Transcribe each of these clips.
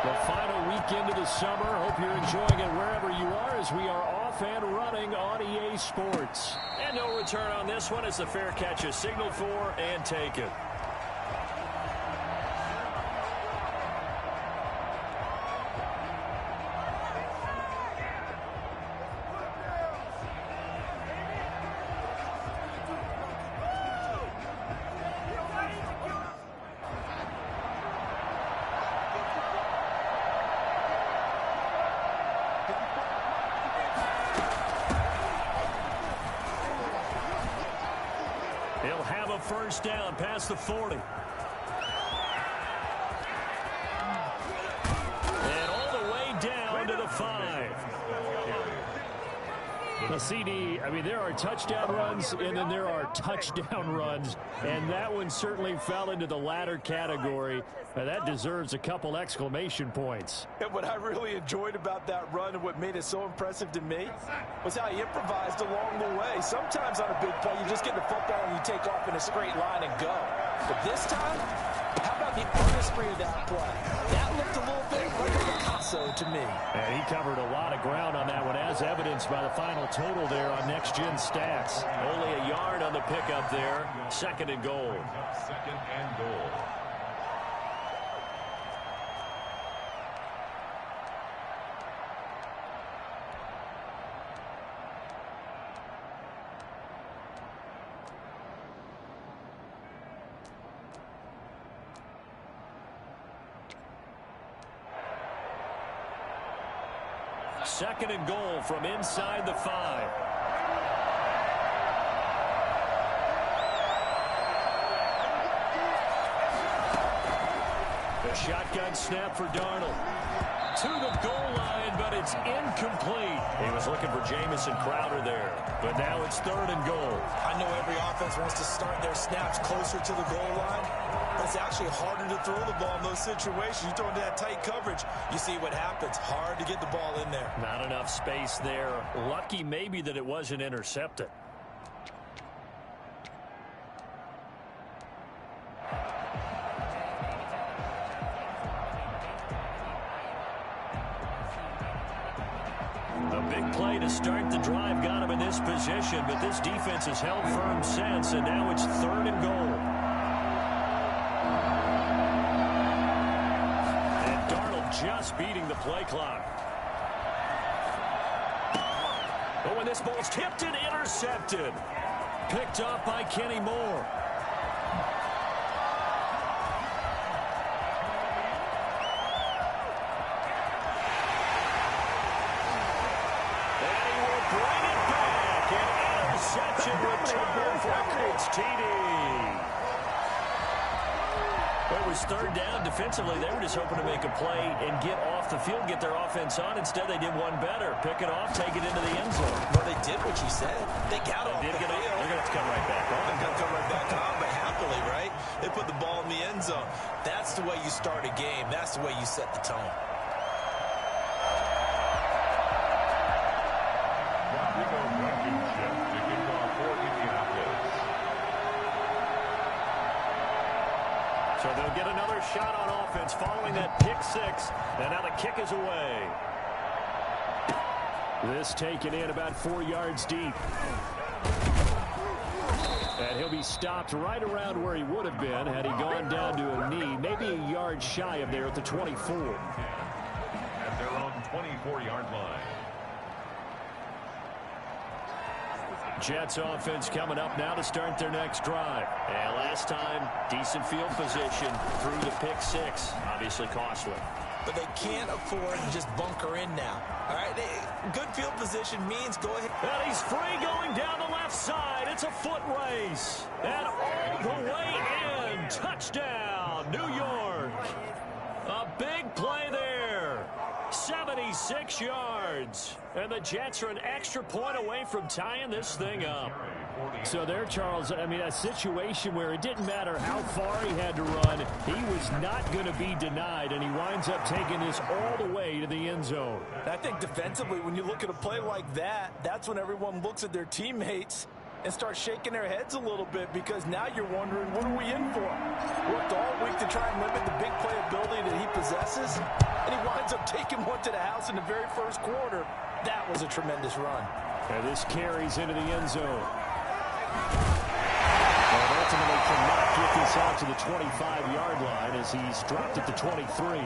The final weekend of the summer. Hope you're enjoying it wherever you are as we are off and running on EA Sports. And no return on this one as the fair catch is signaled for and taken. He'll have a first down past the 40. And all the way down to the 5. The CD, I mean, there are touchdown runs, and then there are touchdown runs, and that one certainly fell into the latter category. That deserves a couple exclamation points. And what I really enjoyed about that run and what made it so impressive to me was how he improvised along the way. Sometimes on a big play, you just get the football and you take off in a straight line and go. But this time, how about the artistry of that play? That looked a little bit like a Picasso to me. And he covered a lot of ground on that one, as evidenced by the final total there on Next Gen Stats. Only a yard on the pickup there. Second and goal. Second and goal. Second and goal from inside the 5. The shotgun snap for Darnold. To the goal line, but it's incomplete. He was looking for Jamison Crowder there, but now it's third and goal. I know every offense wants to start their snaps closer to the goal line, but it's actually harder to throw the ball in those situations. You throw into that tight coverage, you see what happens. Hard to get the ball in there. Not enough space there. Lucky maybe that it wasn't intercepted. The big play to start the drive got him in this position, but this defense has held firm since, and now it's third and goal. And Darnold just beating the play clock. But when this ball's tipped and intercepted, picked up by Kenny Moore. Return for a Colts TD. It was third down. Defensively, they were just hoping to make a play and get off the field, get their offense on. Instead, they did one better. Pick it off, take it into the end zone. Well, they did what you said. They got off the field. They're going to have to come right back on. They're going to come right back on, but happily, right? They put the ball in the end zone. That's the way you start a game. That's the way you set the tone. So they'll get another shot on offense following that pick six. And now the kick is away. This taken in about 4 yards deep. And he'll be stopped right around where he would have been had he gone down to a knee. Maybe a yard shy of there at the 24. At their own 24-yard line. Jets offense coming up now to start their next drive. And last time, decent field position through the pick six. Obviously costly. But they can't afford to just bunker in now. All right, good field position means go ahead. And he's free going down the left side. It's a foot race. And all the way in. Touchdown, New York. A big play there. 76 yards. And the Jets are an extra point away from tying this thing up. So there, Charles, I mean, a situation where it didn't matter how far he had to run, he was not going to be denied, and he winds up taking this all the way to the end zone. I think defensively, when you look at a play like that, that's when everyone looks at their teammates and starts shaking their heads a little bit, because now you're wondering, what are we in for? Worked all week to try and limit the big play ability that he possesses, and he to the house in the very first quarter. That was a tremendous run. And this carries into the end zone. And ultimately cannot get this out to the 25-yard line as he's dropped at the 23. First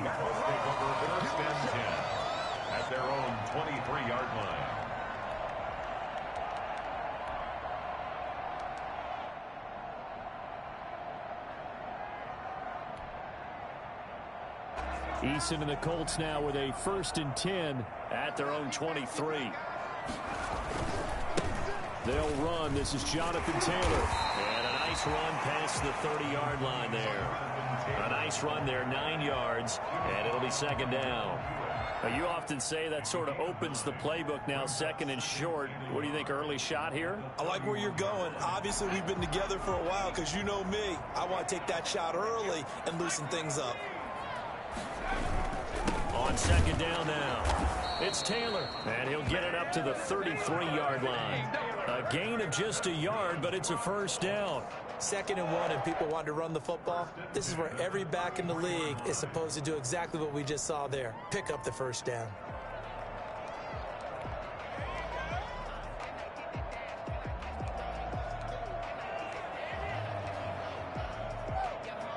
and 10 at their own 23-yard line. Eason and the Colts now with a 1st and 10 at their own 23. They'll run. This is Jonathan Taylor. And a nice run past the 30-yard line there. A nice run there, 9 yards, and it'll be 2nd down. Now, you often say that sort of opens the playbook now, 2nd and short. What do you think, early shot here? I like where you're going. Obviously, we've been together for a while because you know me. I want to take that shot early and loosen things up. On 2nd down now, it's Taylor, and he'll get it up to the 33-yard line. A gain of just a yard, but it's a 1st down. 2nd and 1, and people want to run the football. This is where every back in the league is supposed to do exactly what we just saw there. Pick up the 1st down.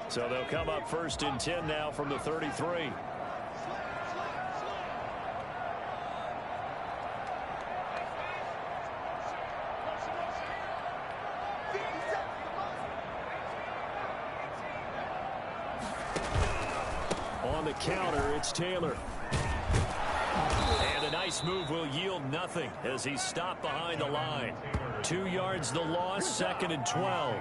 So they'll come up 1st and 10 now from the 33. On the counter, it's Taylor. And a nice move will yield nothing as he's stopped behind the line. 2 yards the loss, 2nd and 12.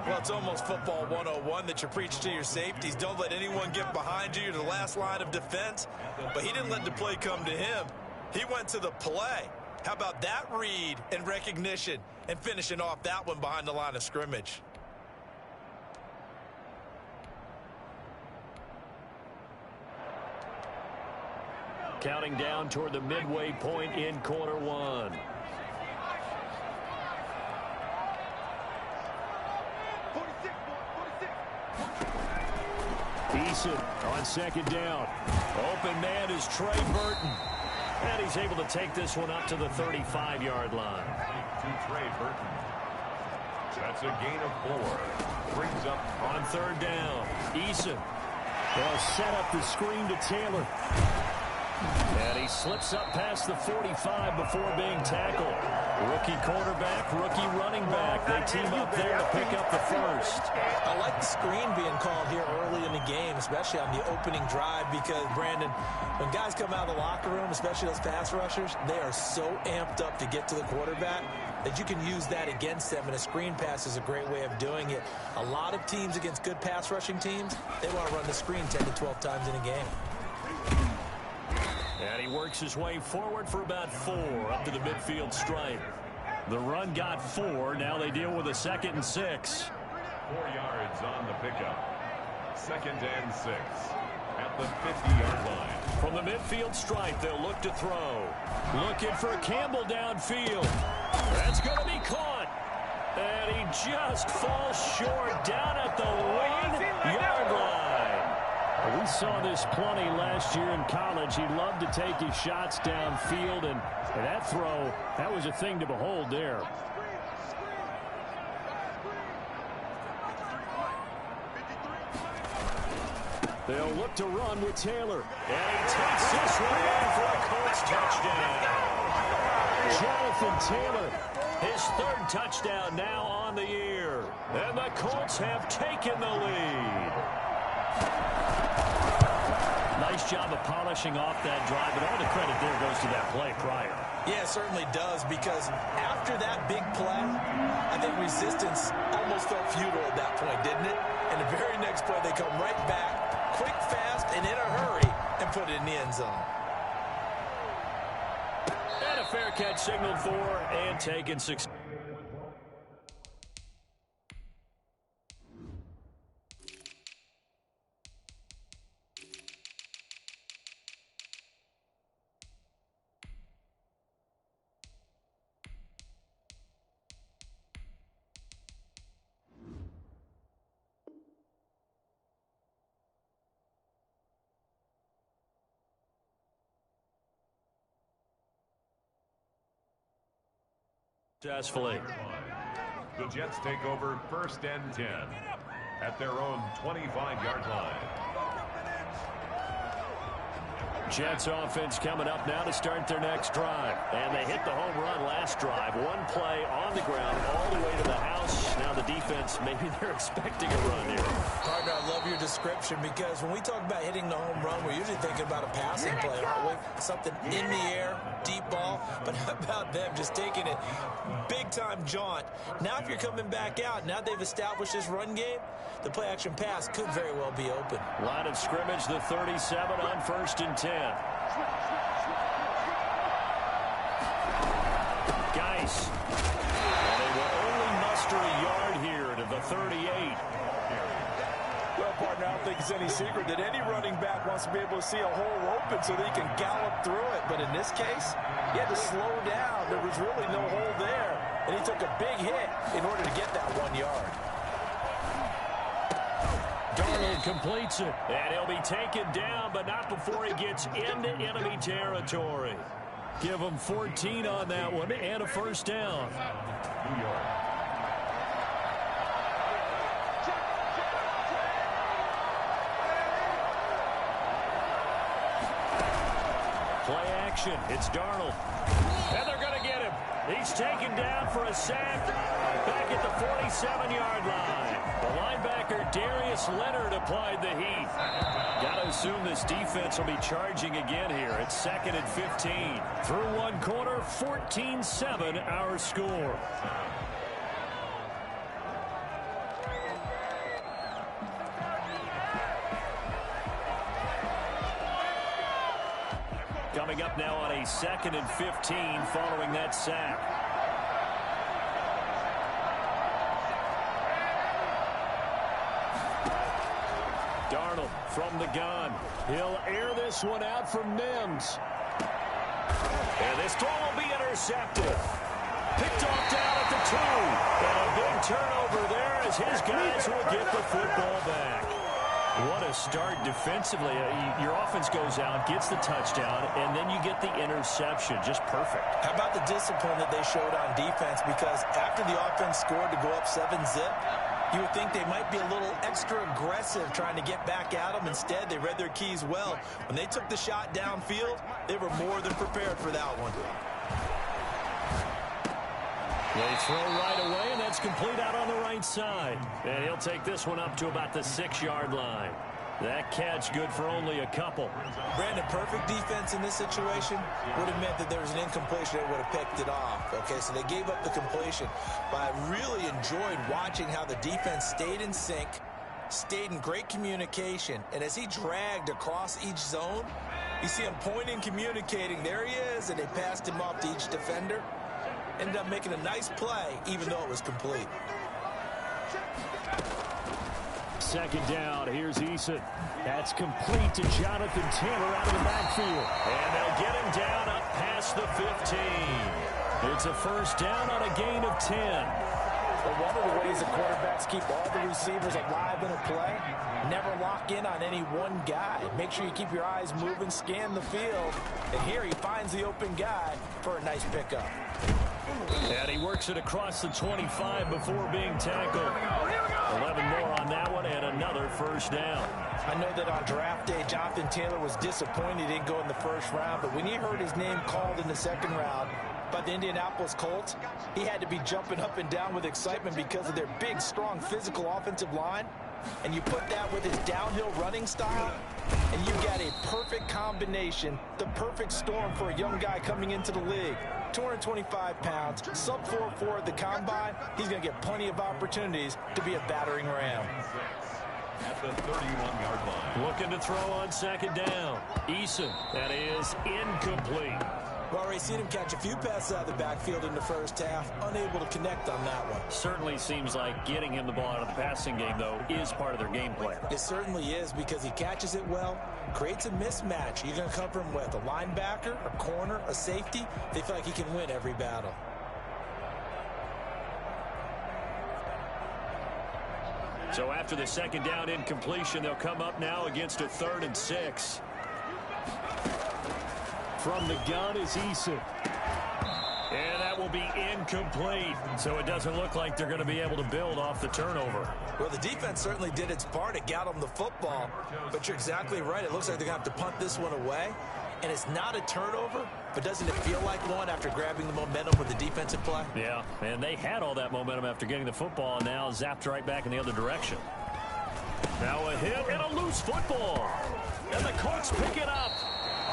Well, it's almost football 101 that you preach to your safeties. Don't let anyone get behind you. You're the last line of defense. But he didn't let the play come to him. He went to the play. How about that read and recognition and finishing off that one behind the line of scrimmage? Counting down toward the midway point in quarter 1. Eason on 2nd down. Open man is Trey Burton. And he's able to take this one up to the 35-yard line. To Trey Burton. That's a gain of 4. Brings up On 3rd down, Eason. They'll set up the screen to Taylor. And he slips up past the 45 before being tackled. Rookie quarterback, rookie running back. They team up there to pick up the 1st. I like the screen being called here early in the game, especially on the opening drive, because, Brandon, when guys come out of the locker room, especially those pass rushers, they are so amped up to get to the quarterback that you can use that against them, and a screen pass is a great way of doing it. A lot of teams against good pass rushing teams, they want to run the screen 10 to 12 times in a game. And he works his way forward for about 4 up to the midfield stripe. The run got 4. Now they deal with a 2nd and 6. 4 yards on the pickup. 2nd and 6 at the 50-yard line. From the midfield stripe, they'll look to throw. Looking for Campbell downfield. That's going to be caught. And he just falls short down at the 1-yard line. We saw this plenty last year in college. He loved to take his shots downfield, and that throw, that was a thing to behold there. They'll look to run with Taylor. And he takes this one in for a Colts touchdown. Jonathan Taylor. His 3rd touchdown now on the year. And the Colts have taken the lead. Nice job of polishing off that drive, but all the credit there goes to that play prior. Yeah, it certainly does, because after that big play, I think resistance almost felt futile at that point, didn't it? And the very next play, they come right back, quick, fast, and in a hurry, and put it in the end zone. And a fair catch signaled for and taken 6. Successfully. The Jets take over 1st and 10 at their own 25-yard line. Jets offense coming up now to start their next drive. And they hit the home run last drive. One play on the ground all the way to the house. Now the defense, maybe they're expecting a run here. Partner, I love your description because when we talk about hitting the home run, we're usually thinking about a passing play, aren't we? Something in the air, deep ball. But how about them just taking it big-time jaunt? Now if you're coming back out, now they've established this run game, the play-action pass could very well be open. Line of scrimmage, the 37 on 1st and 10. Geis. And they will only muster a yard here to the 38. Well, partner, I don't think it's any secret that any running back wants to be able to see a hole open so that he can gallop through it. But in this case, he had to slow down. There was really no hole there. And he took a big hit in order to get that 1 yard. Darnold completes it, and he'll be taken down, but not before he gets into enemy territory. Give him 14 on that one and a first down. New York. Play action. It's Darnold. And they're going to get him. He's taken down for a sack back at the 47-yard line. The linebacker Darius Leonard applied the heat. Got to assume this defense will be charging again here. It's 2nd and 15. Through one quarter, 14-7 our score. Coming up now on a 2nd and 15 following that sack. Darnold from the gun. He'll air this one out from Mims. And this throw will be intercepted. Picked off down at the 2. And a big turnover there as his guys will get the football back. What a start defensively. Your offense goes out, gets the touchdown, and then you get the interception. Just perfect. How about the discipline that they showed on defense? Because after the offense scored to go up 7-zip, you would think they might be a little extra aggressive trying to get back at them. Instead, they read their keys well. When they took the shot downfield, they were more than prepared for that one. They throw right away, and that's complete out on the right side. And he'll take this one up to about the 6-yard line. That catch good for only a couple. Brandon, perfect defense in this situation would have meant that there was an incompletion. They would have picked it off. Okay, so they gave up the completion. But I really enjoyed watching how the defense stayed in sync, stayed in great communication. And as he dragged across each zone, you see him pointing, communicating. There he is, and they passed him off to each defender. Ended up making a nice play, even though it was complete. 2nd down. Here's Eason. That's complete to Jonathan Taylor out of the backfield. And they'll get him down up past the 15. It's a first down on a gain of 10. But one of the ways the quarterbacks keep all the receivers alive in a play, never lock in on any one guy. Make sure you keep your eyes moving, scan the field. And here he finds the open guy for a nice pickup. And he works it across the 25 before being tackled. 11 more on that one and another first down. I know that on draft day, Jonathan Taylor was disappointed he didn't go in the first round, but when he heard his name called in the 2nd round by the Indianapolis Colts, he had to be jumping up and down with excitement because of their big, strong, physical offensive line. And you put that with his downhill running style, and you got a perfect combination, the perfect storm for a young guy coming into the league. 225 pounds, sub 4.4 at the combine. He's going to get plenty of opportunities to be a battering ram. At the 31-yard line. Looking to throw on 2nd down. Eason, that is incomplete. We've already seen him catch a few passes out of the backfield in the first half, unable to connect on that one. Certainly seems like getting him the ball out of the passing game, though, is part of their game plan. It certainly is because he catches it well, creates a mismatch. You're going to cover him with a linebacker, a corner, a safety. They feel like he can win every battle. So after the 2nd down incompletion, they'll come up now against a 3rd and 6. From the gun is Eason. And that that will be incomplete. So it doesn't look like they're going to be able to build off the turnover. Well, the defense certainly did its part. It got them the football. But you're exactly right. It looks like they're going to have to punt this one away. And it's not a turnover, but doesn't it feel like one after grabbing the momentum with the defensive play? Yeah, and they had all that momentum after getting the football, and now zapped right back in the other direction. Now a hit and a loose football. And the Colts pick it up.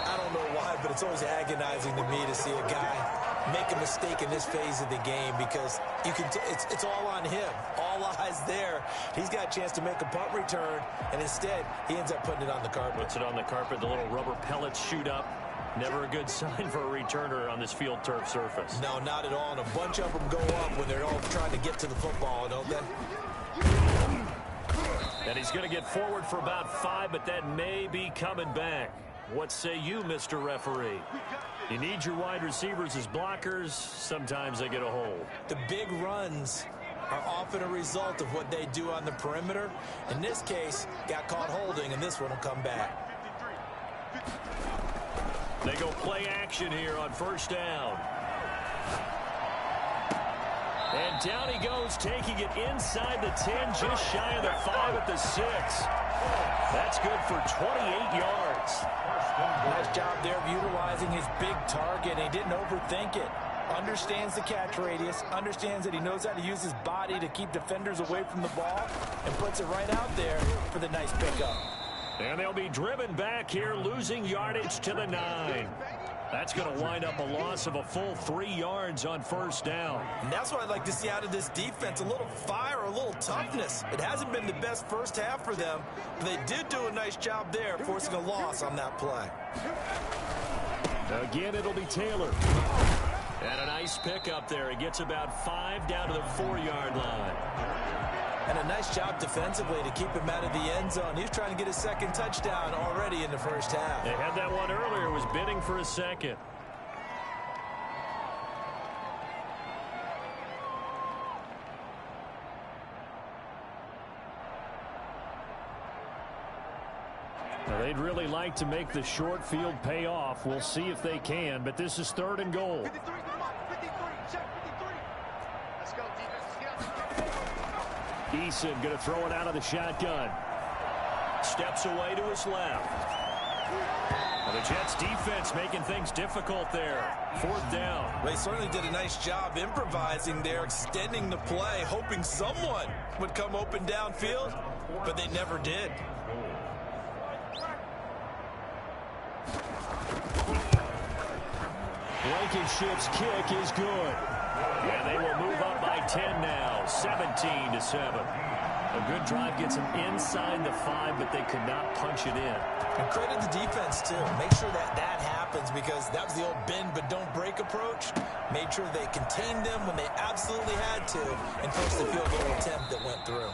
I don't know why, but it's always agonizing to me to see a guy make a mistake in this phase of the game because you can it's all on him. All eyes there. He's got a chance to make a punt return, and instead he ends up putting it on the carpet. Puts it on the carpet. The little rubber pellets shoot up. Never a good sign for a returner on this field turf surface. No, not at all. And a bunch of them go up when they're all trying to get to the football, don't they? And he's going to get forward for about 5, but that may be coming back. What say you, Mr. Referee? You need your wide receivers as blockers. Sometimes they get a hold. The big runs are often a result of what they do on the perimeter. In this case, got caught holding, and this one will come back. They go play action here on first down. And down he goes, taking it inside the 10, just shy of the 5 at the 6. That's good for 28 yards. Nice job there of utilizing his big target. He didn't overthink it. Understands the catch radius, understands that he knows how to use his body to keep defenders away from the ball, and puts it right out there for the nice pickup. And they'll be driven back here, losing yardage to the 9. That's going to wind up a loss of a full 3 yards on first down. And that's what I'd like to see out of this defense, a little fire, a little toughness. It hasn't been the best first half for them, but they did do a nice job there, forcing a loss on that play. Again, it'll be Taylor. And a nice pickup there. He gets about 5 down to the 4-yard line. And a nice job defensively to keep him out of the end zone. He was trying to get his second touchdown already in the first half. They had that one earlier, was bidding for a second. Now, they'd really like to make the short field pay off. We'll see if they can, but this is 3rd and goal. Eason going to throw it out of the shotgun. Steps away to his left. Well, the Jets defense making things difficult there. 4th down. They certainly did a nice job improvising there, extending the play, hoping someone would come open downfield, but they never did. Blankenship's kick is good. And they will move up by 10 now, 17-7. A good drive gets them inside the 5, but they could not punch it in. And credit the defense, too. Make sure that that happens because that was the old bend but don't break approach. Made sure they contained them when they absolutely had to and forced the field goal attempt that went through.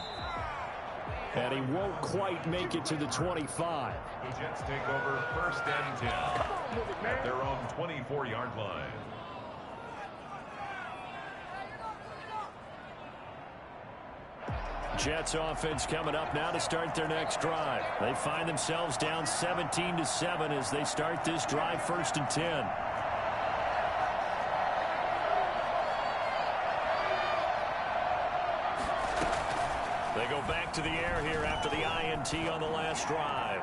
And he won't quite make it to the 25. The Jets take over 1st and 10 at their own 24-yard line. Jets offense coming up now to start their next drive. They find themselves down 17-7 as they start this drive 1st and 10. They go back to the air here after the INT on the last drive.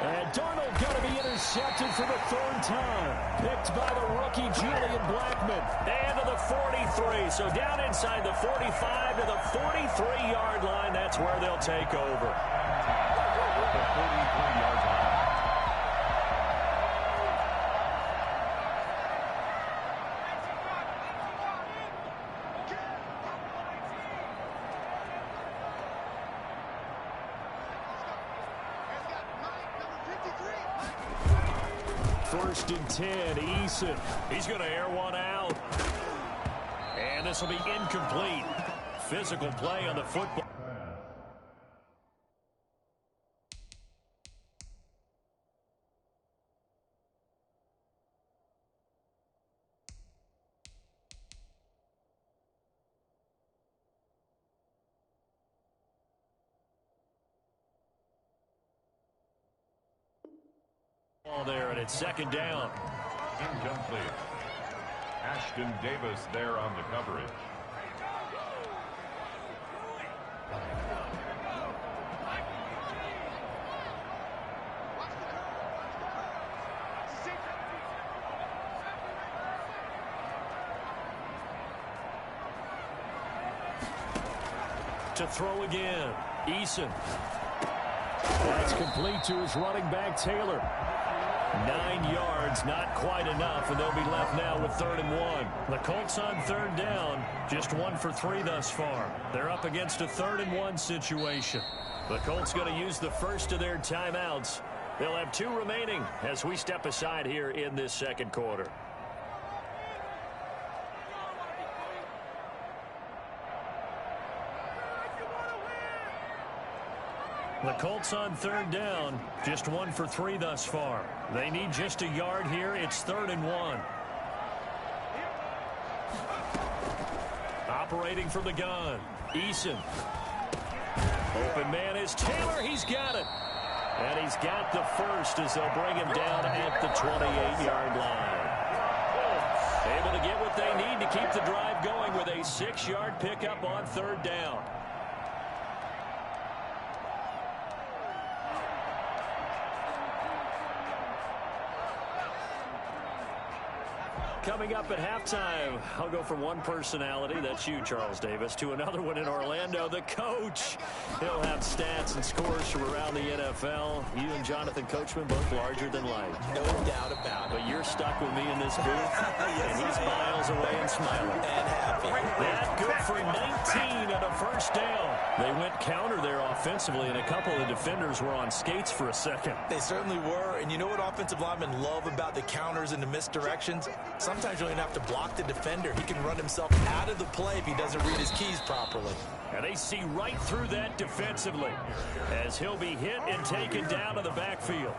And Darnold going to be intercepted for the 3rd time. Picked by the rookie Julian Blackmon. And to the 43. So down inside the 45 to the 43-yard line. That's where they'll take over. The 43-yard line. First and 10, Eason. He's going to air one out. And this will be incomplete. Physical play on the football. There, and it's 2nd down. Incomplete. Ashton Davis there on the coverage. To throw again. Eason. That's complete to his running back, Taylor. 9 yards, not quite enough, and they'll be left now with 3rd and 1. The Colts on 3rd down, just 1 for 3 thus far. They're up against a 3rd and 1 situation. The Colts going to use the first of their timeouts. They'll have 2 remaining as we step aside here in this second quarter. The Colts on 3rd down, just 1 for 3 thus far. They need just a yard here. It's 3rd and 1. Operating from the gun, Eason. Open man is Taylor. He's got it. And he's got the first as they'll bring him down at the 28-yard line. Able to get what they need to keep the drive going with a 6-yard pickup on 3rd down. Coming up at halftime, I'll go from one personality, that's you, Charles Davis, to another one in Orlando, the coach. He'll have stats and scores from around the NFL. You and Jonathan Coachman, both larger than life. No doubt about it. But you're stuck with me in this booth, and he's miles away and smiling. And happy. That good for 19 and a first down. They went counter there offensively, and a couple of defenders were on skates for a second. They certainly were, and you know what offensive linemen love about the counters and the misdirections? Sometimes you don't even have to block the defender. He can run himself out of the play if he doesn't read his keys properly. And they see right through that defensively as he'll be hit and taken down to the backfield.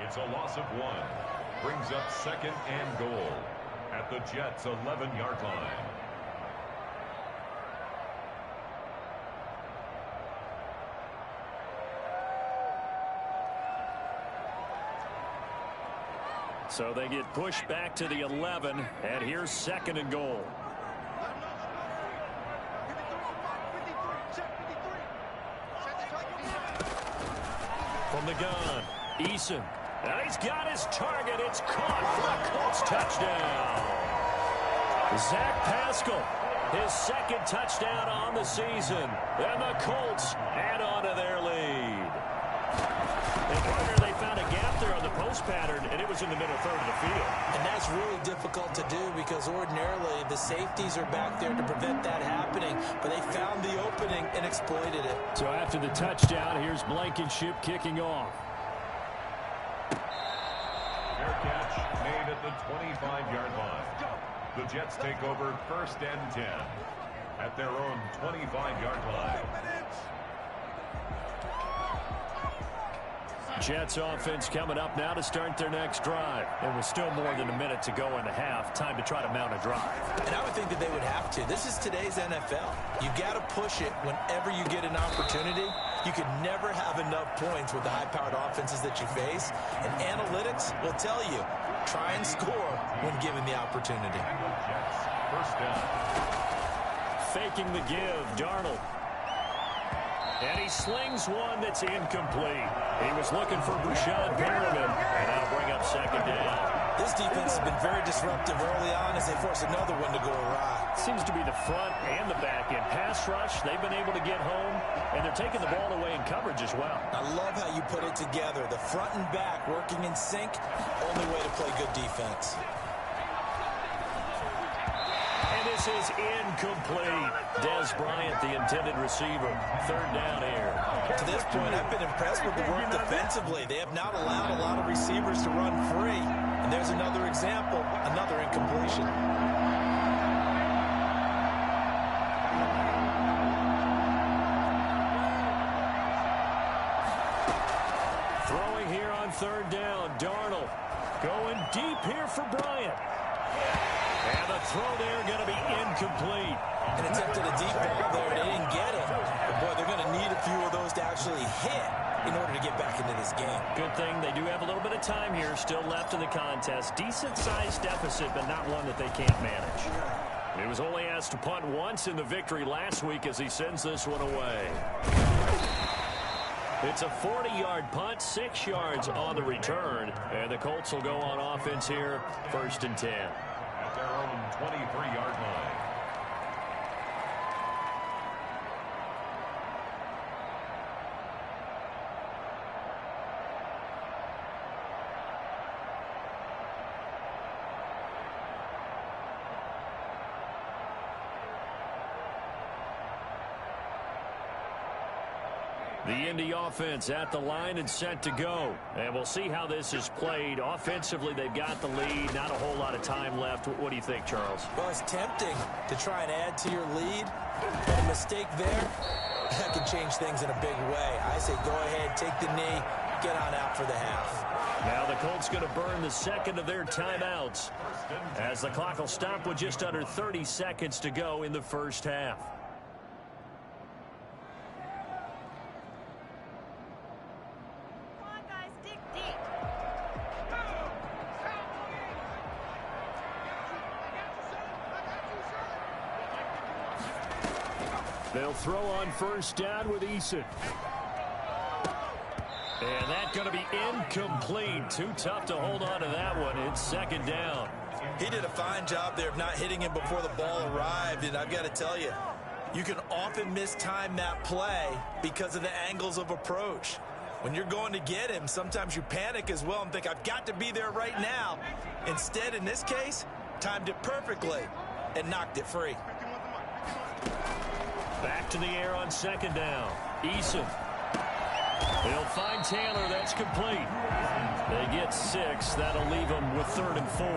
It's a loss of 1. Brings up 2nd and goal at the Jets' 11-yard line. So they get pushed back to the 11, and here's 2nd and goal. From the gun, Eason. And he's got his target. It's caught for a Colts touchdown. Zach Pascal, his 2nd touchdown on the season. And the Colts add on to their lead. They found a gap there on the post pattern, and it was in the middle 3rd of the field. And that's really difficult to do because ordinarily the safeties are back there to prevent that happening. But they found the opening and exploited it. So after the touchdown, here's Blankenship kicking off. Fair catch made at the 25-yard line. The Jets take over 1st and 10 at their own 25-yard line. Jets offense coming up now to start their next drive. And with still more than a minute to go in the half, time to try to mount a drive. And I would think that they would have to. This is today's NFL. You got to push it whenever you get an opportunity. You can never have enough points with the high-powered offenses that you face. And analytics will tell you, try and score when given the opportunity. Jets, 1st down. Faking the give, Darnold. And he slings one that's incomplete. He was looking for Brashad Perriman, and that'll bring up 2nd down. This defense has been very disruptive early on as they force another one to go awry. Seems to be the front and the back end. Pass rush, they've been able to get home, and they're taking the ball away in coverage as well. I love how you put it together. The front and back working in sync, only way to play good defense. And this is incomplete. Des Bryant, the intended receiver. 3rd down here. To this point, I've been impressed with the work defensively. They have not allowed a lot of receivers to run free. And there's another example, another incompletion. Throwing here on 3rd down, Darnold going deep here for Bryant. And the throw there going to be incomplete. An attempt at a deep ball there. They didn't get it. But, boy, they're going to need a few of those to actually hit in order to get back into this game. Good thing they do have a little bit of time here still left in the contest. Decent-sized deficit, but not one that they can't manage. He was only asked to punt once in the victory last week as he sends this one away. It's a 40-yard punt, 6 yards on the return. And the Colts will go on offense here, 1st and 10. At their own 23-yard line. The Indy offense at the line and set to go. And we'll see how this is played. Offensively, they've got the lead. Not a whole lot of time left. What do you think, Charles? Well, it's tempting to try and add to your lead. But a mistake there, that can change things in a big way. I say go ahead, take the knee, get on out for the half. Now the Colts going to burn the second of their timeouts as the clock will stop with just under 30 seconds to go in the first half. They'll throw on first down with Eason. And that's going to be incomplete. Too tough to hold on to that one. It's second down. He did a fine job there of not hitting him before the ball arrived. And I've got to tell you, you can often mistime that play because of the angles of approach. When you're going to get him, sometimes you panic as well and think, I've got to be there right now. Instead, in this case, timed it perfectly and knocked it free. Back to the air on second down. Eason. They'll find Taylor. That's complete. They get 6. That'll leave them with 3rd and 4.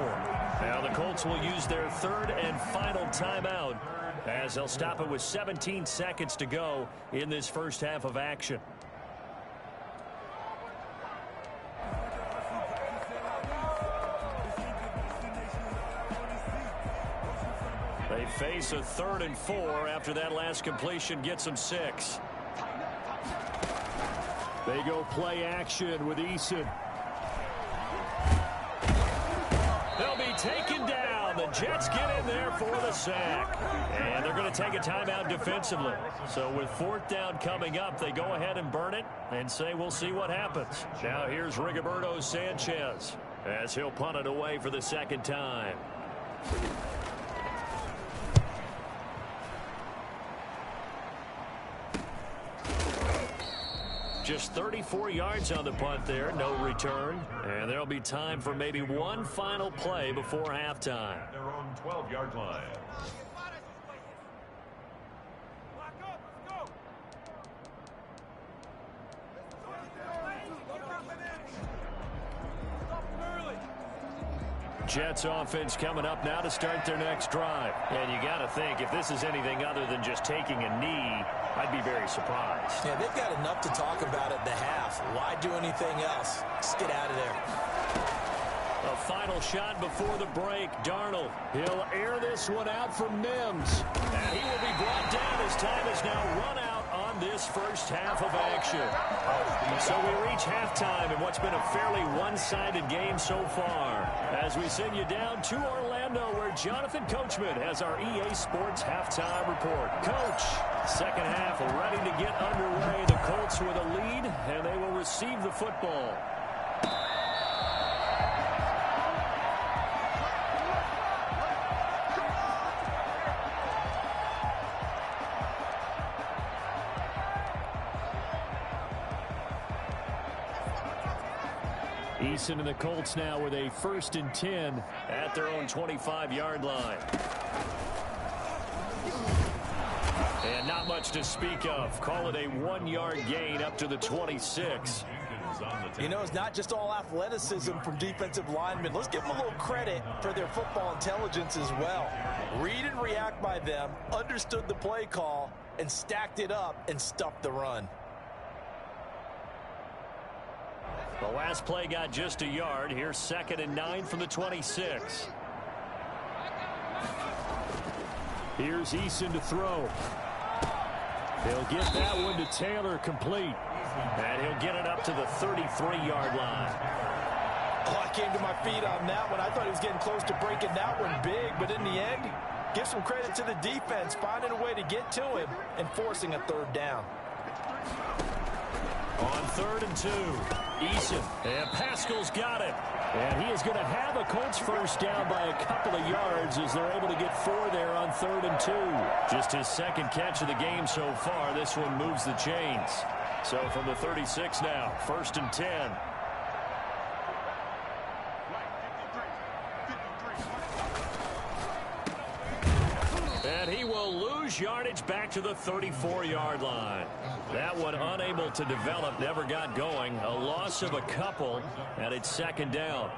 Now the Colts will use their 3rd and final timeout as they'll stop it with 17 seconds to go in this first half of action. They face a 3rd and 4 after that last completion gets them 6. They go play action with Eason. They'll be taken down. The Jets get in there for the sack. And they're going to take a timeout defensively. So with 4th down coming up, they go ahead and burn it and say we'll see what happens. Now here's Rigoberto Sanchez as he'll punt it away for the 2nd time. Just 34 yards on the punt there, no return. And there'll be time for maybe one final play before halftime. At their own 12-yard line. Jets offense coming up now to start their next drive. And you got to think, if this is anything other than just taking a knee, I'd be very surprised. Yeah, they've got enough to talk about at the half. Why do anything else? Just get out of there. A final shot before the break. Darnold, he'll air this one out for Mims. And he will be brought down as time is now run out on this first half of action. So we reach halftime in what's been a fairly one-sided game so far. As we send you down to Orlando, where Jonathan Coachman has our EA Sports halftime report. Coach, second half ready to get underway. The Colts with a lead, and they will receive the football. Eason and the Colts now with a 1st and 10 at their own 25-yard line. And not much to speak of. Call it a 1-yard gain up to the 26. You know, it's not just all athleticism from defensive linemen. Let's give them a little credit for their football intelligence as well. Read and react by them, understood the play call, and stacked it up and stuffed the run. The last play got just a yard. Here's 2nd and 9 from the 26. Here's Eason to throw. He'll get that one to Taylor, complete. And he'll get it up to the 33-yard line. Oh, I came to my feet on that one. I thought he was getting close to breaking that one big, but in the end, give some credit to the defense, finding a way to get to him and forcing a third down. On 3rd and 2, Eason, and Pascal's got it. And he is going to have a Colts first down by a couple of yards as they're able to get 4 there on 3rd and 2. Just his second catch of the game so far. This one moves the chains. So from the 36 now, 1st and 10. And he will lose yardage back to the 34-yard line. That one unable to develop, never got going. A loss of a couple, and it's 2nd down.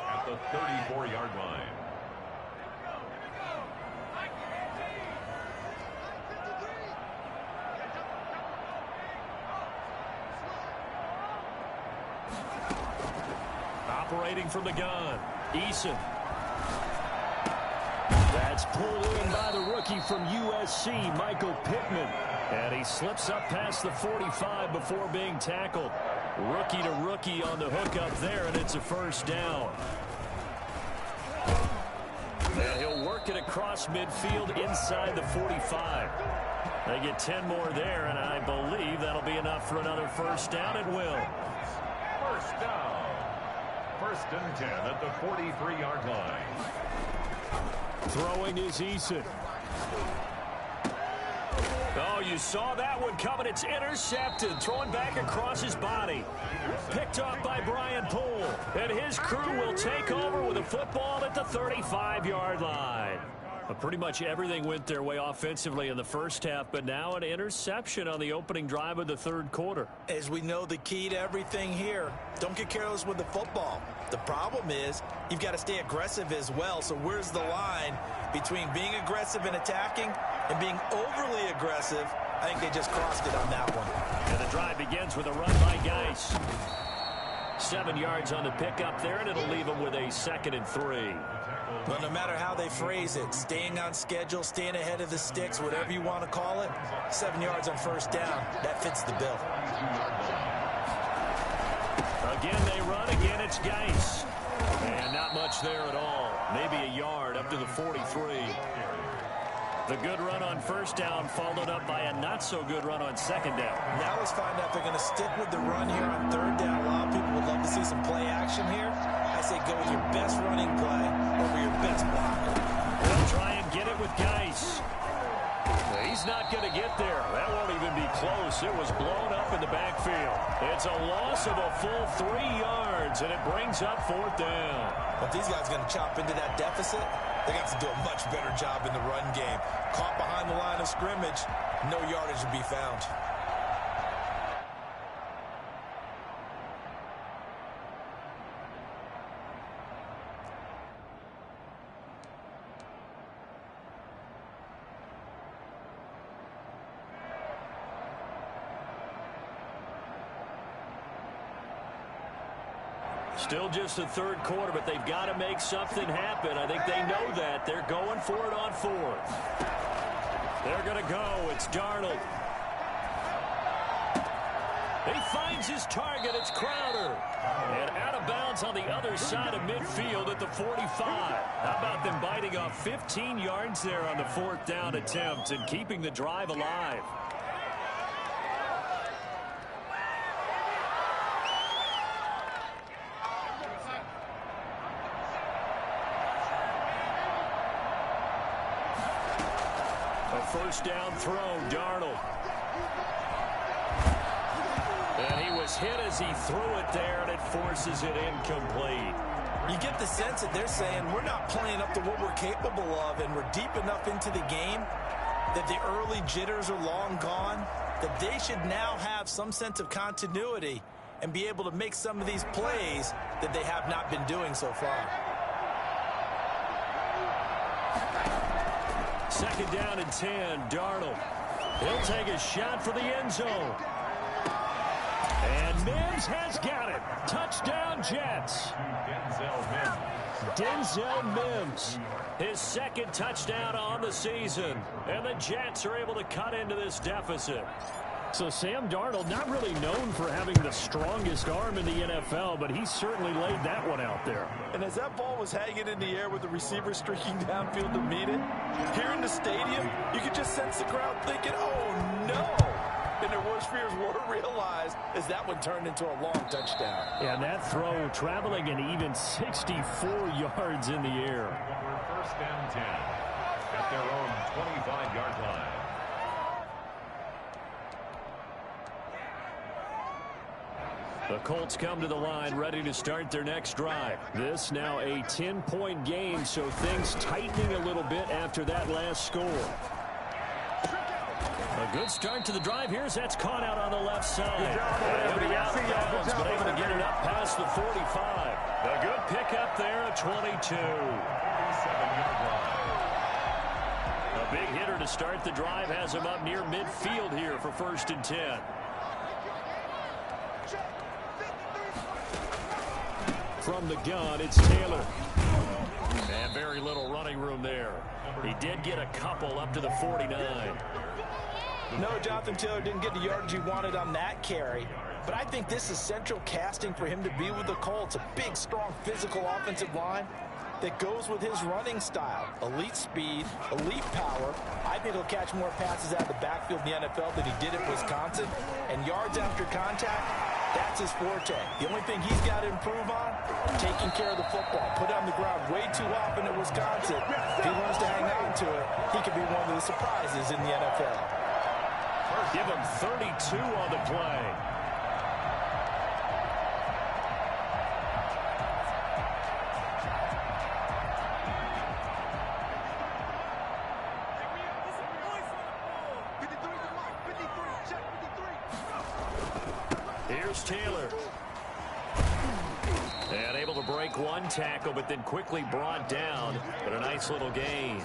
At the 34-yard line. Operating from the gun, Eason. That's pulled in by the rookie from USC, Michael Pittman. And he slips up past the 45 before being tackled. Rookie to rookie on the hook up there, and it's a first down. And he'll work it across midfield inside the 45. They get 10 more there, and I believe that'll be enough for another first down. It will. First down. 1st and 10 at the 43-yard line. Throwing is Eason. Oh, you saw that one coming. It's intercepted. Throwing back across his body. Picked off by Brian Poole. And his crew will take over with a football at the 35-yard line. But pretty much everything went their way offensively in the first half, but now an interception on the opening drive of the 3rd quarter. As we know, the key to everything here, don't get careless with the football. The problem is you've got to stay aggressive as well. So where's the line between being aggressive and attacking and being overly aggressive? I think they just crossed it on that one. And the drive begins with a run by Geis. 7 yards on the pickup there, and it'll leave them with a 2nd and 3. But no matter how they phrase it, staying on schedule, staying ahead of the sticks, whatever you want to call it, 7 yards on first down, that fits the bill. Again, they run. Again, it's Geis. And not much there at all. Maybe a yard up to the 43. The good run on first down followed up by a not-so-good run on 2nd down. Now let's find out if they're going to stick with the run here on 3rd down. A lot of people would love to see some play action here. I say go with your best running play over your best blocker. They'll try and get it with Geis. He's not going to get there. That won't even be close. It was blown up in the backfield. It's a loss of a full 3 yards, and it brings up 4th down. Well, if these guys are going to chop into that deficit, they got to do a much better job in the run game. Caught behind the line of scrimmage, no yardage to be found. Still just the 3rd quarter, but they've got to make something happen. I think they know that. They're going for it on 4th. They're going to go. It's Darnold. He finds his target. It's Crowder. And out of bounds on the other side of midfield at the 45. How about them biting off 15 yards there on the 4th down attempt and keeping the drive alive? First down throw, Darnold. And he was hit as he threw it there, and it forces it incomplete. You get the sense that they're saying we're not playing up to what we're capable of, and we're deep enough into the game that the early jitters are long gone, that they should now have some sense of continuity and be able to make some of these plays that they have not been doing so far. 2nd down and 10, Darnold. He'll take a shot for the end zone. And Mims has got it. Touchdown, Jets. Denzel Mims. Denzel Mims. His second touchdown on the season. And the Jets are able to cut into this deficit. So Sam Darnold, not really known for having the strongest arm in the NFL, but he certainly laid that one out there. And as that ball was hanging in the air with the receiver streaking downfield to meet it, here in the stadium, you could just sense the crowd thinking, oh, no. And their worst fears were realized as that one turned into a long touchdown. Yeah, and that throw traveling an even 64 yards in the air. First and 10 at their own 25-yard line. The Colts come to the line ready to start their next drive. This now a 10-point game, so things tightening a little bit after that last score. A good start to the drive here as that's caught out on the left side. But able to get it up past the 45. A good pickup there at 22. A big hitter to start the drive has him up near midfield here for 1st and 10. From the gun, it's Taylor. And very little running room there. He did get a couple up to the 49. No, Jonathan Taylor didn't get the yardage he wanted on that carry. But I think this is central casting for him to be with the Colts. A big, strong, physical offensive line that goes with his running style. Elite speed, elite power. I think he'll catch more passes out of the backfield in the NFL than he did at Wisconsin. And yards after contact, that's his forte. The only thing he's got to improve on, taking care of the football. Put it on the ground way too often at Wisconsin. If he learns to hang on to it, he could be one of the surprises in the NFL. Give him 32 on the play. Here's Taylor. And able to break one tackle, but then quickly brought down. But a nice little gain.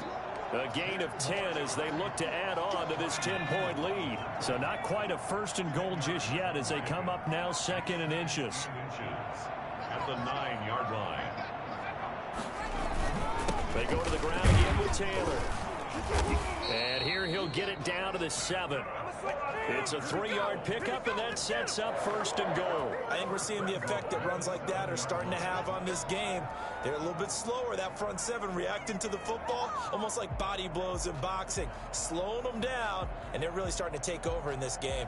A gain of 10 as they look to add on to this 10-point lead. So not quite a 1st and goal just yet as they come up now 2nd and inches. At the 9-yard line. They go to the ground again with Taylor. And here he'll get it down to the 7. It's a 3-yard pickup, and that sets up 1st and goal. I think we're seeing the effect that runs like that are starting to have on this game. They're a little bit slower, that front 7, reacting to the football, almost like body blows in boxing, slowing them down, and they're really starting to take over in this game.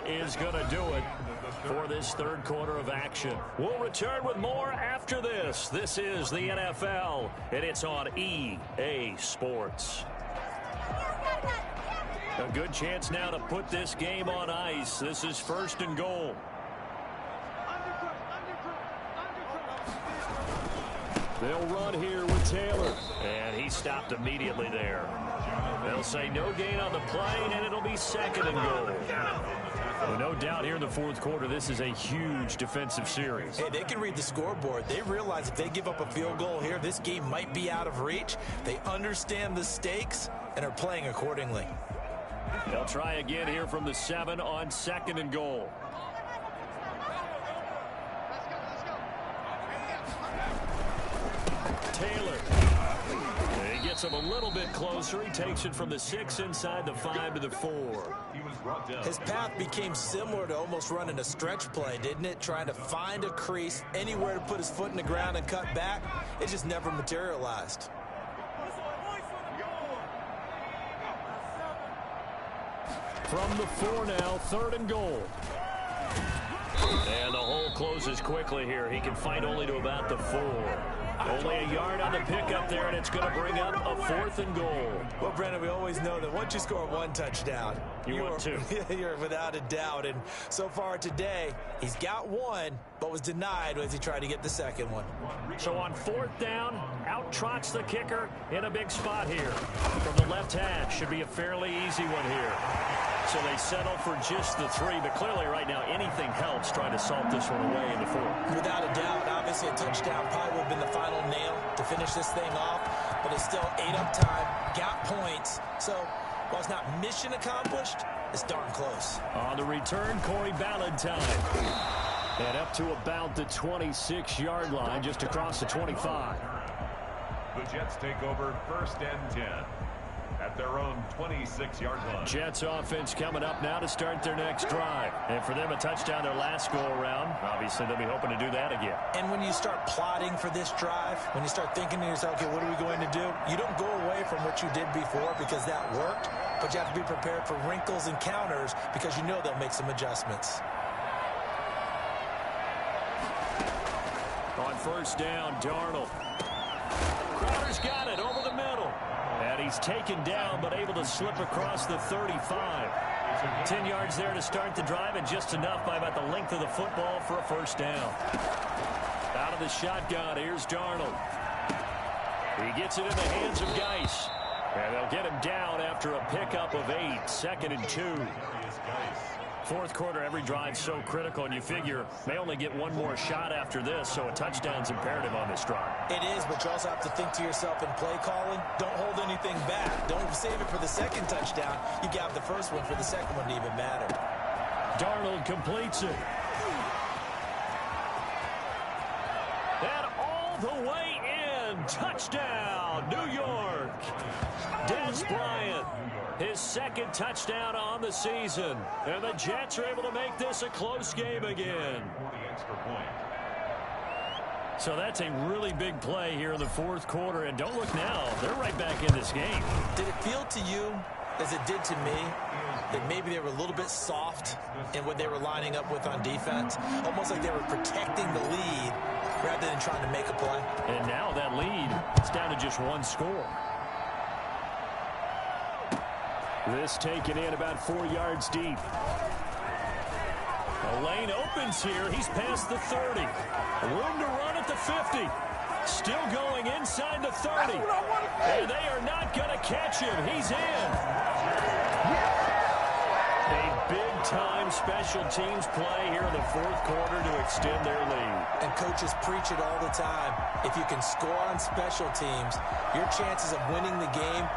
Is going to do it for this 3rd quarter of action. We'll return with more after this. This is the NFL, and it's on EA Sports. A good chance now to put this game on ice. This is 1st and goal. They'll run here with Taylor, and he stopped immediately there. They'll say no gain on the play, and it'll be 2nd and goal. Well, no doubt here in the 4th quarter, this is a huge defensive series. Hey, they can read the scoreboard. They realize if they give up a field goal here, this game might be out of reach. They understand the stakes and are playing accordingly. They'll try again here from the 7 on 2nd and goal. Taylor. He gets him a little bit closer. He takes it from the 6 inside the 5 to the 4. His path became similar to almost running a stretch play, didn't it? Trying to find a crease, anywhere to put his foot in the ground and cut back. It just never materialized. From the 4 now, 3rd and goal. And the hole closes quickly here. He can fight only to about the 4. Only a yard on the pickup there, and it's going to bring up a 4th and goal. Well, Brandon, we always know that once you score 1 touchdown, you want 2. You're without a doubt. And so far today, he's got 1, but was denied as he tried to get the second one. So on fourth down, out trots the kicker in a big spot here. From the left hash, should be a fairly easy one here. So they settle for just the 3, but clearly right now anything helps trying to salt this one away in the 4th. Without a doubt, obviously a touchdown probably would have been the final nail to finish this thing off, but it's still 8 up time, got points. So while it's not mission accomplished, it's darn close. On the return, Corey Ballantyne. And up to about the 26-yard line, just across the 25. The Jets take over 1st and 10 at their own 26-yard line. Jets offense coming up now to start their next drive. And for them, a touchdown their last go-around. Obviously, they'll be hoping to do that again. And when you start plotting for this drive, when you start thinking to yourself, okay, what are we going to do? You don't go away from what you did before because that worked, but you have to be prepared for wrinkles and counters because you know they'll make some adjustments. On first down, Darnold. Crowder's got it over the middle. And he's taken down, but able to slip across the 35. 10 yards there to start the drive, and just enough by about the length of the football for a first down. Out of the shotgun, here's Darnold. He gets it in the hands of Geis. And they'll get him down after a pickup of 8, 2nd and 2. Fourth quarter, every drive so critical, and you figure may only get one more shot after this, so a touchdown's imperative on this drive. It is, but you also have to think to yourself in play calling, don't hold anything back. Don't save it for the second touchdown. You got the first one for the second one to even matter. Darnold completes it. And all the way in. Touchdown, New York. Des Bryant. His second touchdown on the season. And the Jets are able to make this a close game again. So that's a really big play here in the fourth quarter. And don't look now, they're right back in this game. Did it feel to you, as it did to me, that maybe they were a little bit soft in what they were lining up with on defense? Almost like they were protecting the lead rather than trying to make a play. And now that lead, it's down to just one score. This taken in about 4 yards deep. The lane opens here. He's past the 30. Room to run at the 50. Still going inside the 30. And they are not going to catch him. He's in. A big-time special teams play here in the fourth quarter to extend their lead. And coaches preach it all the time. If you can score on special teams, your chances of winning the game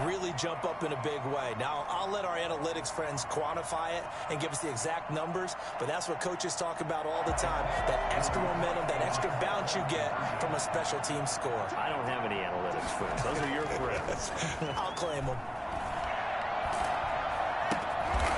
really jump up in a big way. Now, I'll let our analytics friends quantify it and give us the exact numbers, but that's what coaches talk about all the time, that extra momentum, that extra bounce you get from a special team score. I don't have any analytics friends. Those are your friends. I'll claim them.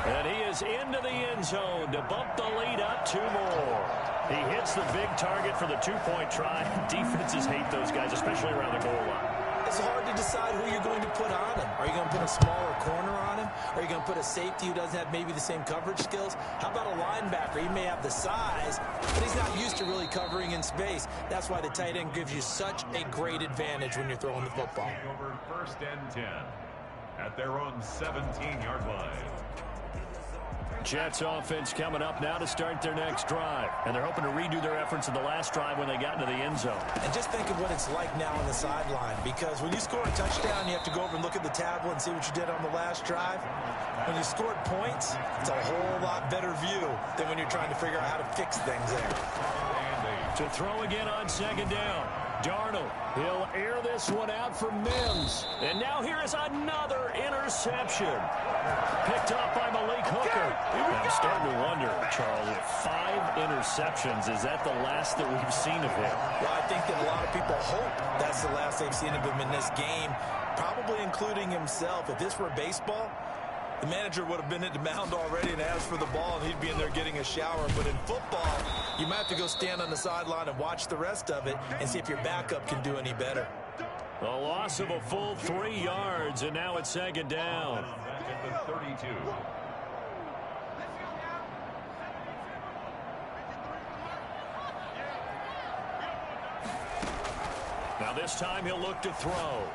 And he is into the end zone to bump the lead up 2 more. He hits the big target for the 2-point try. Defenses hate those guys, especially around the goal line. It's hard to decide who you're going to put on him. Are you going to put a smaller corner on him? Are you going to put a safety who doesn't have maybe the same coverage skills? How about a linebacker? He may have the size, but he's not used to really covering in space. That's why the tight end gives you such a great advantage when you're throwing the football. Over 1st and 10 at their own 17-yard line. Jets offense coming up now to start their next drive. And they're hoping to redo their efforts in the last drive when they got into the end zone. And just think of what it's like now on the sideline, because when you score a touchdown, you have to go over and look at the tablet and see what you did on the last drive. When you scored points, it's a whole lot better view than when you're trying to figure out how to fix things there. To throw again on second down. Darnold, he'll air this one out for Mims. And now here is another interception. Picked up by Malik Hooker. I'm starting to wonder, Charles, if 5 interceptions, is that the last that we've seen of him? Well, I think that a lot of people hope that's the last they've seen of him in this game, probably including himself. If this were baseball, the manager would have been at the mound already and asked for the ball, and he'd be in there getting a shower. But in football, you might have to go stand on the sideline and watch the rest of it and see if your backup can do any better. A loss of a full 3 yards, and now it's second down. At the 32. Now this time he'll look to throw.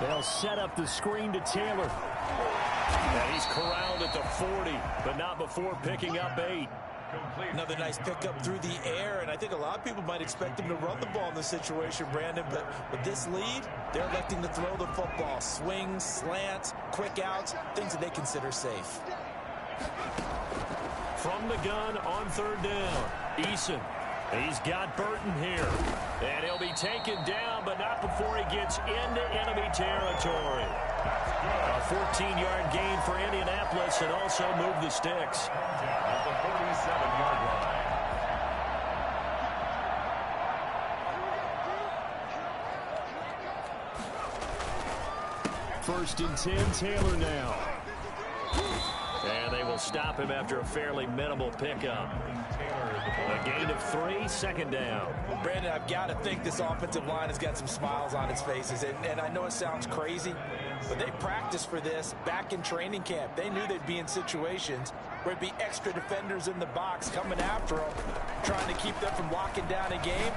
They'll set up the screen to Taylor. And he's corralled at the 40, but not before picking up 8. Another nice pickup through the air, and I think a lot of people might expect him to run the ball in this situation, Brandon, but with this lead, they're electing to throw the football. Swings, slants, quick outs, things that they consider safe. From the gun on 3rd down, Eason. He's got Burton here, and he'll be taken down, but not before he gets into enemy territory. A 14-yard gain for Indianapolis, and also move the sticks. At the 47-yard line. 1st and 10, Taylor now. And they will stop him after a fairly minimal pickup. A gain of 3, 2nd down. Brandon, I've got to think this offensive line has got some smiles on its faces. And I know it sounds crazy, but they practiced for this back in training camp. They knew they'd be in situations where it'd be extra defenders in the box coming after them, trying to keep them from locking down a game.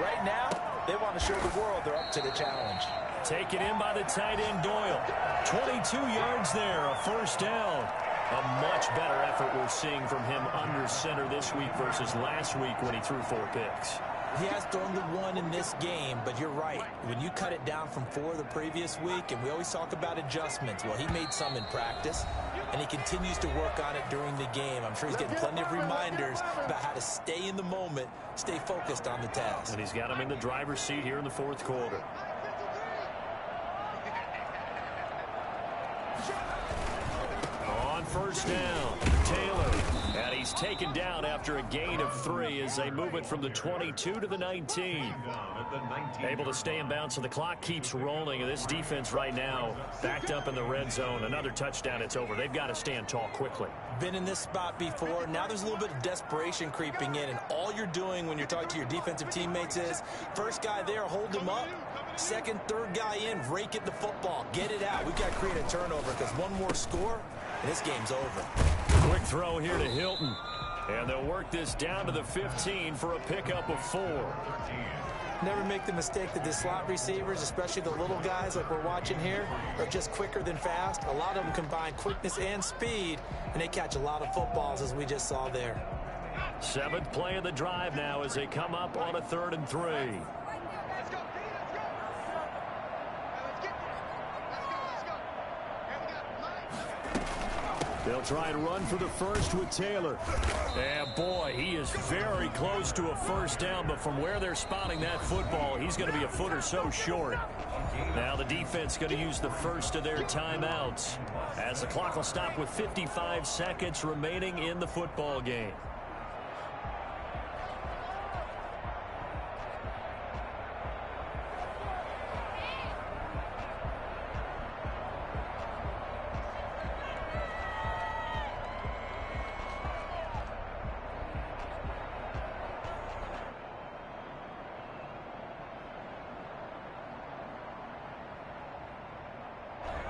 Right now, they want to show the world they're up to the challenge. Taken in by the tight end, Doyle. 22 yards there, a 1st down. A much better effort we're seeing from him under center this week versus last week when he threw 4 picks. He has thrown the 1 in this game, but you're right. When you cut it down from 4 the previous week, and we always talk about adjustments, well, he made some in practice, and he continues to work on it during the game. I'm sure he's getting plenty of reminders about how to stay in the moment, stay focused on the task. And he's got him in the driver's seat here in the 4th quarter. On 1st down, Taylor. And he's taken down after a gain of 3 as they move it from the 22 to the 19. Able to stay in bounds, so the clock keeps rolling. And this defense right now backed up in the red zone. Another touchdown, it's over. They've got to stand tall quickly. Been in this spot before. Now there's a little bit of desperation creeping in. And all you're doing when you're talking to your defensive teammates is, first guy there, hold him up. Second, third guy in, rake at the football. Get it out. We've got to create a turnover because one more score, and this game's over. Quick throw here to Hilton. And they'll work this down to the 15 for a pickup of 4. Never make the mistake that the slot receivers, especially the little guys like we're watching here, are just quicker than fast. A lot of them combine quickness and speed, and they catch a lot of footballs, as we just saw there. 7th play of the drive now as they come up on a 3rd and 3. They'll try and run for the 1st with Taylor. And boy, he is very close to a 1st down, but from where they're spotting that football, he's going to be a foot or so short. Now the defense going to use the 1st of their timeouts as the clock will stop with 55 seconds remaining in the football game.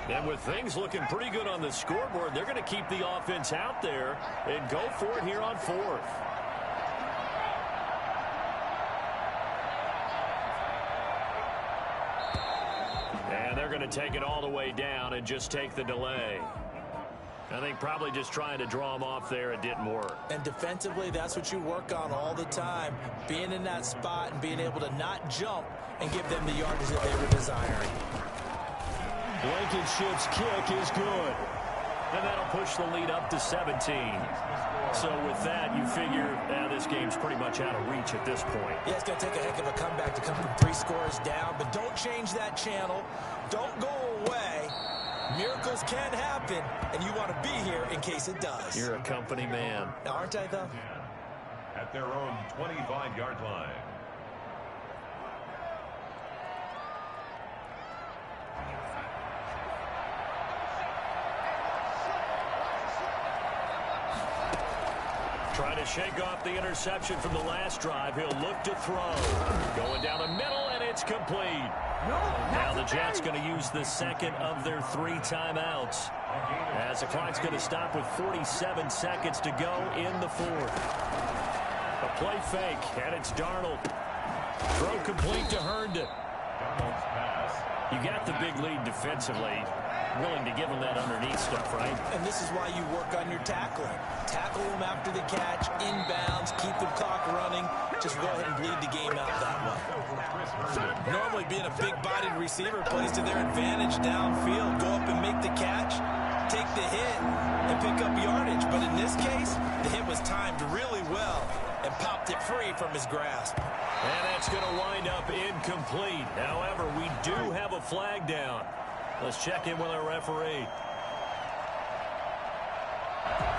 And with things looking pretty good on the scoreboard, they're going to keep the offense out there and go for it here on 4th. And they're going to take it all the way down and just take the delay. I think probably just trying to draw them off there, it didn't work. And defensively, that's what you work on all the time. Being in that spot and being able to not jump and give them the yardage that they were desiring. Blankenship's kick is good. And that'll push the lead up to 17. So with that, you figure this game's pretty much out of reach at this point. Yeah, it's going to take a heck of a comeback to come from 3 scores down. But don't change that channel. Don't go away. Miracles can happen, and you want to be here in case it does. You're a company man. Now, aren't I, though? At their own 25-yard line. Trying to shake off the interception from the last drive. He'll look to throw. Going down the middle, and it's complete. Now the Jets going to use the 2nd of their 3 timeouts, as the clock's going to stop with 47 seconds to go in the 4th. A play fake, and it's Darnold. Throw complete to Herndon. You got the big lead defensively. Willing to give them that underneath stuff, right? And this is why you work on your tackling. Tackle them after the catch, inbounds, keep the clock running. Just go ahead and bleed the game out that way. Normally being a big-bodied receiver plays to their advantage downfield. Go up and make the catch, take the hit, and pick up yardage. But in this case, the hit was timed really well and popped it free from his grasp. And that's going to wind up incomplete. However, we do have a flag down. Let's check in with our referee.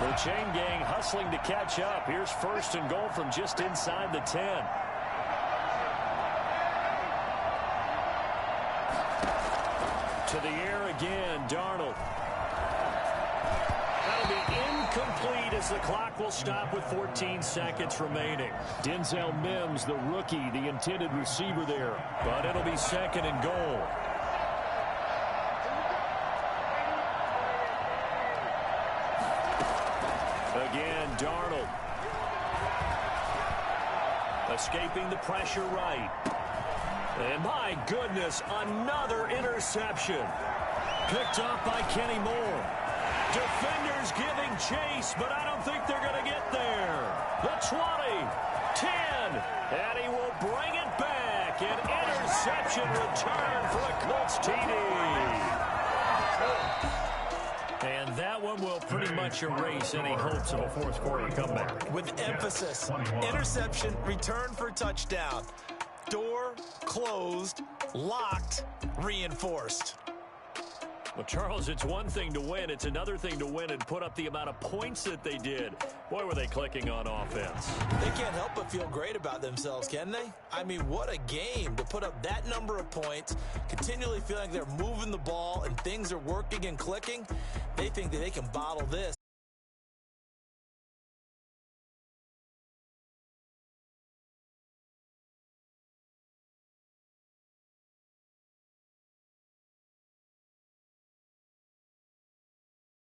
The chain gang hustling to catch up. Here's first and goal from just inside the 10. To the air again, Darnold. That'll be incomplete as the clock will stop with 14 seconds remaining. Denzel Mims, the rookie, the intended receiver there. But it'll be second and goal. Again, Darnold. Escaping the pressure right. And my goodness, another interception. Picked off by Kenny Moore. Defenders giving chase, but I don't think they're going to get there. The 20, 10, and he will bring it back. An interception return for a Colts TD. And that one will pretty much erase any hopes of a fourth quarter comeback. With emphasis, interception, return for touchdown. Door closed, locked, reinforced. Well, Charles, it's one thing to win. It's another thing to win and put up the amount of points that they did. Boy, were they clicking on offense. They can't help but feel great about themselves, can they? I mean, what a game to put up that number of points, continually feeling like they're moving the ball and things are working and clicking. They think that they can bottle this